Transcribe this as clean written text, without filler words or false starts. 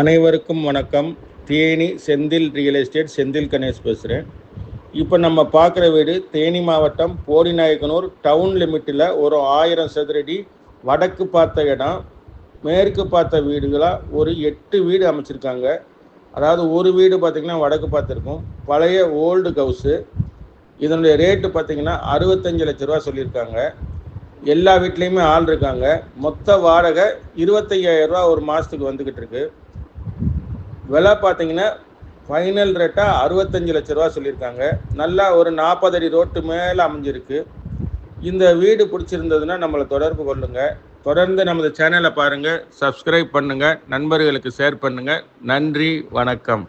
அனைவருக்கும் வணக்கம். Theni Senthil real estate Senthil Ganesh பேசுகிறேன். இப்போ நம்ம பார்க்குற வீடு தேனி மாவட்டம் போடிநாயக்கனூர் டவுன் லிமிட்டில் ஒரு 1000 சதுரடி வடக்கு பார்த்த இடம். மேற்கு பார்த்த வீடுகளாக ஒரு 8 வீடு அமைச்சிருக்காங்க. அதாவது ஒரு வீடு பார்த்திங்கன்னா வடக்கு பார்த்துருக்கும். பழைய ஓல்டு ஹவுஸு. இதனுடைய ரேட்டு பார்த்திங்கன்னா 65 லட்ச ரூபா சொல்லியிருக்காங்க. எல்லா வீட்லேயுமே ஆள் இருக்காங்க. மொத்த வாடகை 25,000 ரூபா ஒரு மாதத்துக்கு வந்துக்கிட்டு இருக்கு. விலை பார்த்தீங்கன்னா ஃபைனல் ரேட்டாக 65 லட்ச ரூபா சொல்லியிருக்காங்க. நல்லா ஒரு 40 அடி ரோட்டு மேலே அமைஞ்சிருக்கு. இந்த வீடு பிடிச்சிருந்ததுன்னா நம்மளை தொடர்பு கொள்ளுங்கள். தொடர்ந்து நமது சேனலை பாருங்கள், சப்ஸ்கிரைப் பண்ணுங்கள், நண்பர்களுக்கு ஷேர் பண்ணுங்கள். நன்றி, வணக்கம்.